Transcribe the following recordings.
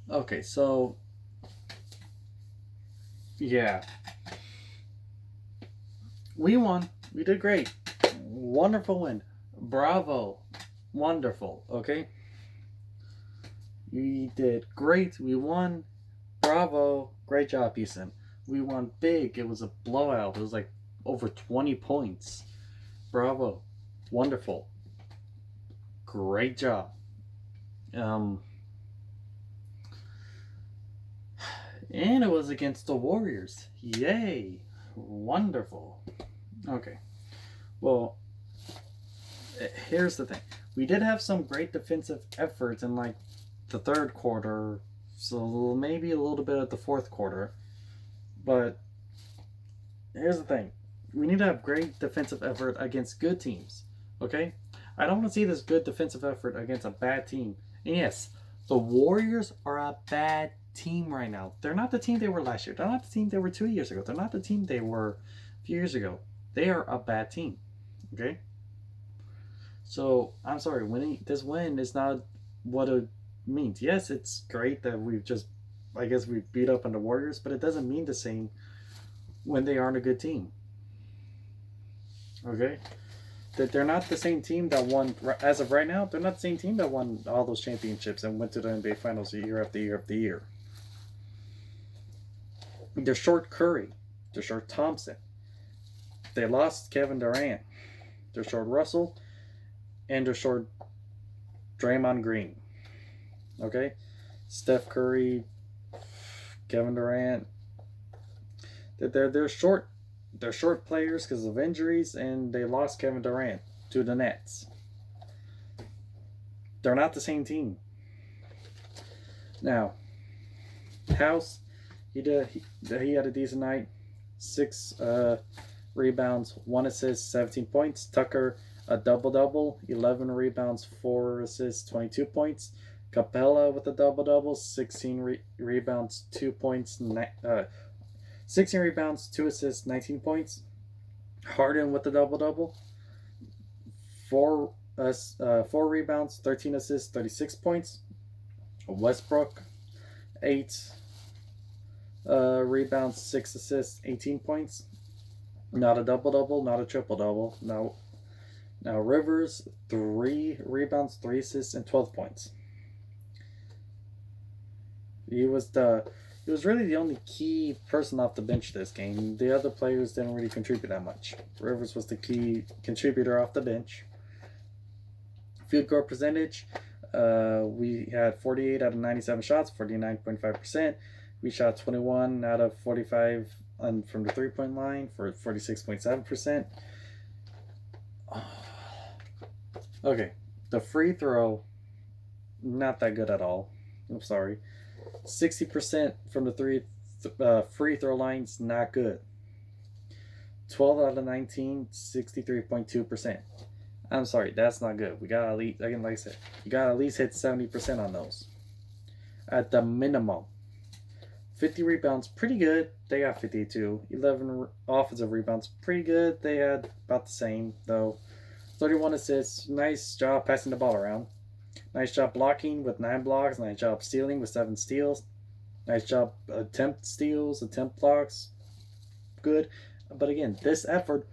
Okay, so yeah, we won. We did great. Wonderful win. Bravo. Wonderful. Okay, we did great. We won. Bravo. Great job, Easton. We won big. It was a blowout. It was like over 20 points. Bravo. Wonderful. Great job. Um, and it was against the Warriors. Yay. Wonderful. Okay. Well, here's the thing. We did have some great defensive efforts in like the third quarter, so maybe a little bit at the fourth quarter. But here's the thing. We need to have great defensive effort against good teams. Okay? I don't want to see this good defensive effort against a bad team. And yes, the Warriors are a bad team right now. They're not the team they were last year. They're not the team they were 2 years ago. They're not the team they were a few years ago. They are a bad team. Okay? So I'm sorry, winning this win is not what it means. Yes, it's great that we've just, I guess, we beat up on the Warriors, but it doesn't mean the same when they aren't a good team. Okay, that they're not the same team that won as of right now. They're not the same team that won all those championships and went to the NBA Finals year after year after year. They're short Curry, they're short Thompson. They lost Kevin Durant. They're short Russell, and they're short Draymond Green. Okay, Steph Curry, Kevin Durant. They're short. They're short players because of injuries, and they lost Kevin Durant to the Nets. They're not the same team. Now, House, he had a decent night. Six rebounds, 1 assist, 17 points. Tucker, a double double, 11 rebounds, 4 assists, 22 points. Capella with a double double, 16 rebounds, 2 points, 16 rebounds, 2 assists, 19 points. Harden with a double double, four rebounds, 13 assists, 36 points. Westbrook, 8 rebounds, 6 assists, 18 points. Not a double double, not a triple double. Now Rivers, 3 rebounds, 3 assists, and 12 points. He was the he was really the only key person off the bench this game. The other players didn't really contribute that much. Rivers was the key contributor off the bench. Field goal percentage, we had 48 out of 97 shots, 49.5%. We shot 21 out of 45 from the 3 point line for 46.7%. Okay, the free throw, not that good at all. I'm sorry. 60% from the free throw lines, not good. 12 out of 19, 63.2%. I'm sorry, that's not good. We got at least, again, like I said, you got to at least hit 70% on those at the minimum. 50 rebounds, pretty good. They got 52. 11 offensive rebounds, pretty good. They had about the same, though. 31 assists, nice job passing the ball around. Nice job blocking with 9 blocks. Nice job stealing with 7 steals. Nice job attempt steals, attempt blocks. Good. But again, this effort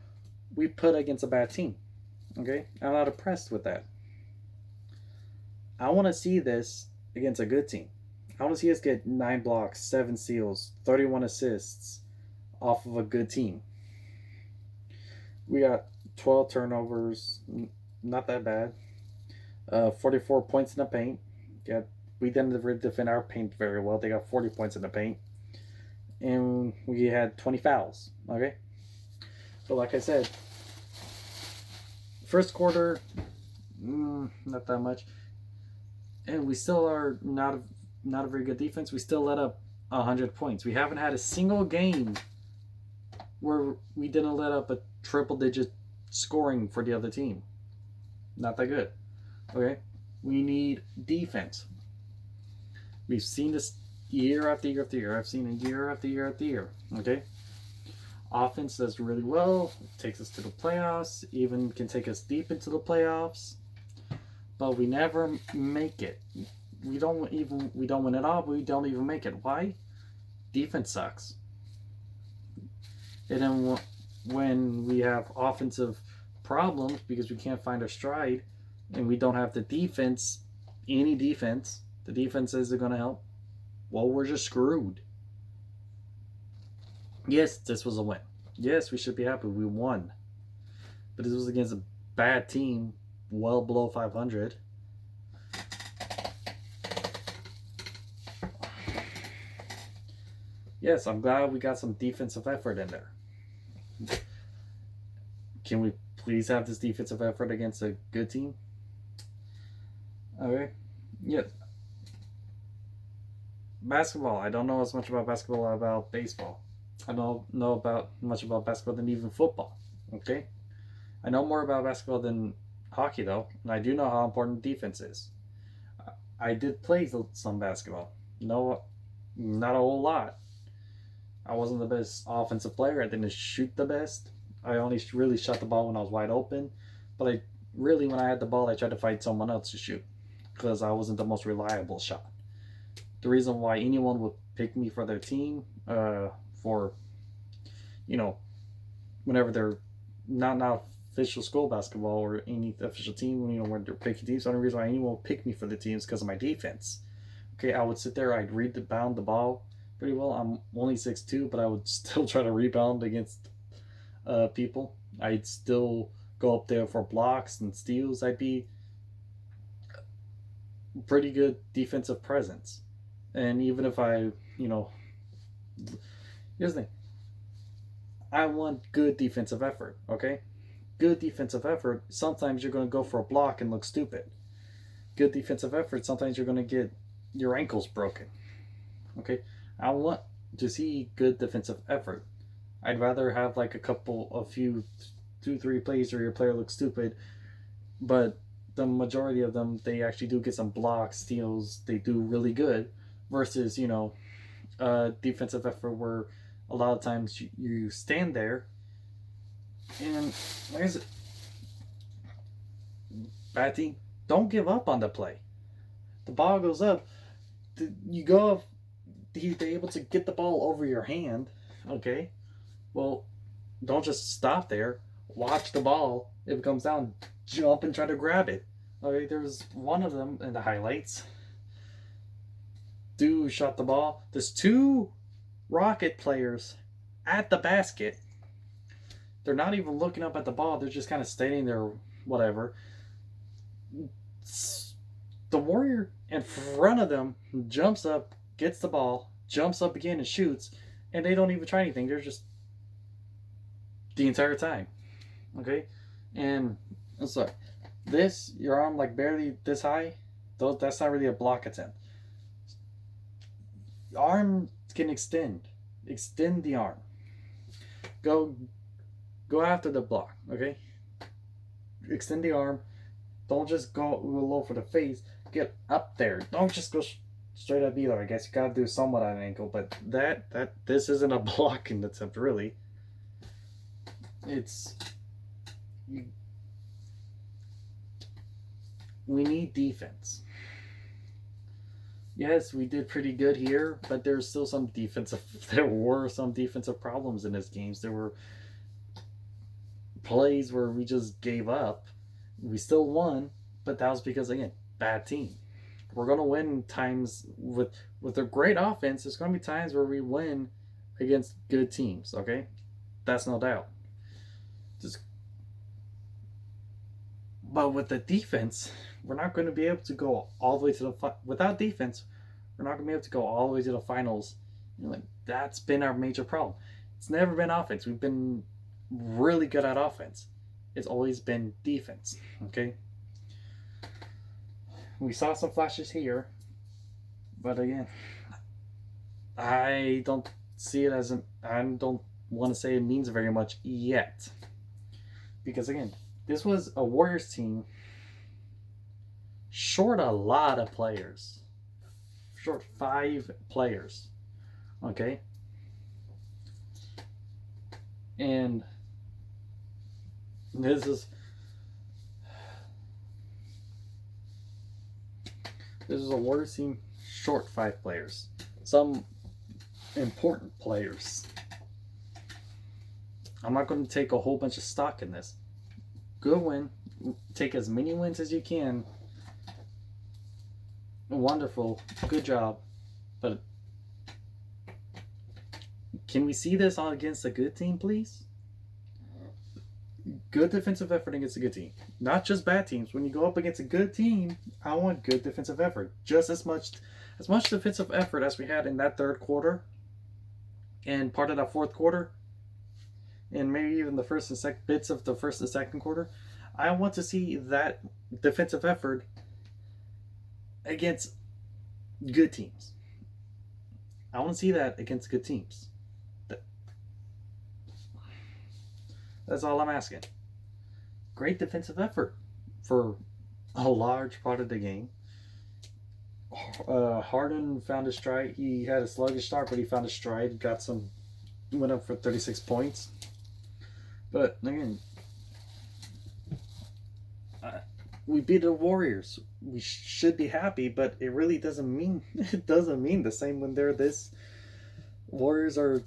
we put against a bad team. Okay? I'm not impressed with that. I want to see this against a good team. I want to see us get 9 blocks, 7 steals, 31 assists off of a good team. We got 12 turnovers, not that bad. 44 points in the paint. We didn't really defend our paint very well. They got 40 points in the paint. And we had 20 fouls. Okay? But like I said, first quarter, not that much. And we still are not a very good defense. We still let up 100 points. We haven't had a single game where we didn't let up a triple digit scoring for the other team. Not that good. Okay? We need defense. We've seen this year after year after year. I've seen it year after year after year. Okay? Offense does really well. It takes us to the playoffs. Even can take us deep into the playoffs. But we never make it. we don't win it all, but we don't even make it. Why? Defense sucks. And then when we have offensive problems because we can't find our stride and we don't have the defense, any defense, the defense isn't going to help. Well, we're just screwed. Yes, this was a win. Yes, we should be happy we won. But this was against a bad team, well below 500. Yes, I'm glad we got some defensive effort in there. Can we please have this defensive effort against a good team? Okay. Yeah. Basketball. I don't know as much about basketball about baseball. I don't know about much about basketball than even football. Okay. I know more about basketball than hockey though, and I do know how important defense is. I did play some basketball. No, not a whole lot. I wasn't the best offensive player. I didn't shoot the best. I only really shot the ball when I was wide open. But when I had the ball, I tried to find someone else to shoot because I wasn't the most reliable shot. The reason why anyone would pick me for their team, for, whenever they're not official school basketball or any official team, when they're picking teams, the only reason why anyone would pick me for the team is because of my defense. Okay, I would sit there, I'd rebound the ball pretty well. I'm only 6'2", but I would still try to rebound against people. I'd still go up there for blocks and steals. I'd be pretty good defensive presence. And even if here's the thing. I want good defensive effort, okay? Good defensive effort, sometimes you're going to go for a block and look stupid. Good defensive effort, sometimes you're going to get your ankles broken. Okay? I want to see good defensive effort. I'd rather have like a few, 2-3 plays where your player looks stupid, but the majority of them, they actually do get some blocks, steals, they do really good, versus, defensive effort where a lot of times you stand there and there's it. Bad team, don't give up on the play. The ball goes up, you go up, they're able to get the ball over your hand, okay? Well, don't just stop there. Watch the ball. If it comes down, jump and try to grab it. Okay, there's one of them in the highlights. Dude shot the ball. There's 2 Rocket players at the basket. They're not even looking up at the ball. They're just kind of standing there, whatever. The Warrior in front of them jumps up, gets the ball, jumps up again and shoots, and they don't even try anything. They're just the entire time. Okay? And it's like this, your arm like barely this high, that's not really a block attempt. Arm can extend the arm. Go after the block, okay? Extend the arm. Don't just go low for the face. Get up there. Don't just go straight up either. I guess you gotta do somewhat at an ankle, but this isn't a blocking attempt really. We need defense. Yes, we did pretty good here, but there were some defensive problems in this game. There were plays where we just gave up. We still won, but that was because, again, bad team. We're going to win times with a great offense. There's going to be times where we win against good teams, okay? That's no doubt. But with the defense, we're not going to be able to go all the way to without defense, we're not going to be able to go all the way to the finals. That's been our major problem. It's never been offense. We've been really good at offense. It's always been defense, okay? We saw some flashes here, but again, I don't see it as I don't want to say it means very much yet. Because again, this was a Warriors team short a lot of players. Short 5 players. Okay? And this is This is a Warriors team short 5 players. Some important players. I'm not going to take a whole bunch of stock in this. Good win. Take as many wins as you can. Wonderful. Good job. But can we see this all against a good team, please? Good defensive effort against a good team. Not just bad teams. When you go up against a good team, I want good defensive effort. Just as much defensive effort as we had in that third quarter and part of that fourth quarter, and maybe even the first and second bits of the first and second quarter. I want to see that defensive effort against good teams. I want to see that against good teams. That's all I'm asking. Great defensive effort for a large part of the game. Harden found his stride. He had a sluggish start, but he found his stride. Went up for 36 points. But again, we beat the Warriors. We should be happy, but it really doesn't mean the same when they're this. Warriors are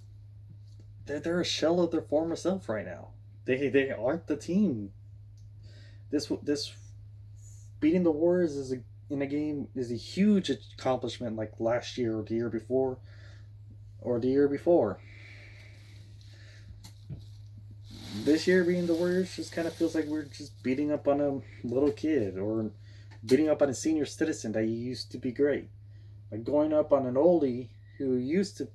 they're a shell of their former self right now. They aren't the team. This beating the Warriors in a game is a huge accomplishment, like last year or the year before, This year beating the Warriors just kind of feels like we're just beating up on a little kid or beating up on a senior citizen that used to be great. Like going up on an oldie who used to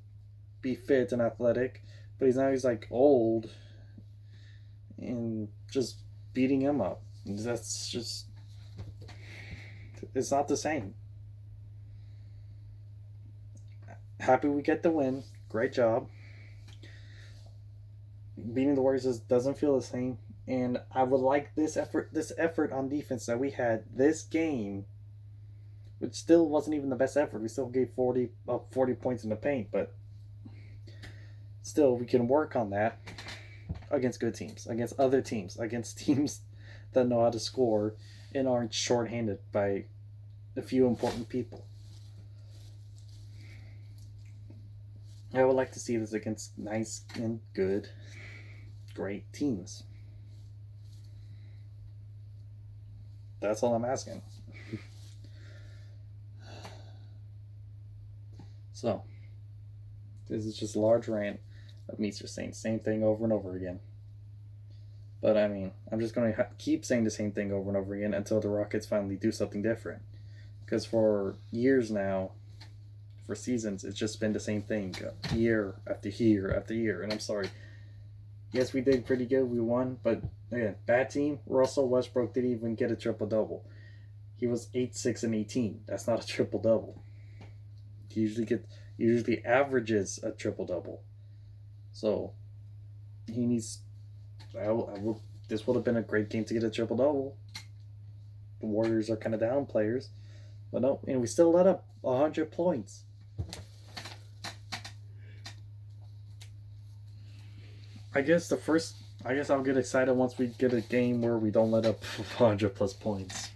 be fit and athletic, but he's like old and just beating him up. That's just, it's not the same. Happy we get the win. Great job. Beating the Warriors doesn't feel the same, and I would like this effort on defense that we had this game, which still wasn't even the best effort. We still gave 40 points in the paint, but still we can work on that against good teams, against other teams, against teams that know how to score and aren't shorthanded by a few important people. I would like to see this against nice and good, great teams. That's all I'm asking. So, this is just a large rant of me just saying the same thing over and over again. But I mean, I'm just going to keep saying the same thing over and over again until the Rockets finally do something different. Because for years now, for seasons, it's just been the same thing year after year after year. And I'm sorry. Yes, we did pretty good. We won. But again, bad team. Russell Westbrook didn't even get a triple-double. He was 8, 6, and 18. That's not a triple-double. He usually averages a triple-double. So, he needs... this would have been a great game to get a triple-double. The Warriors are kind of down players. But no, and we still let up 100 points. I guess I'll get excited once we get a game where we don't let up 100 plus points.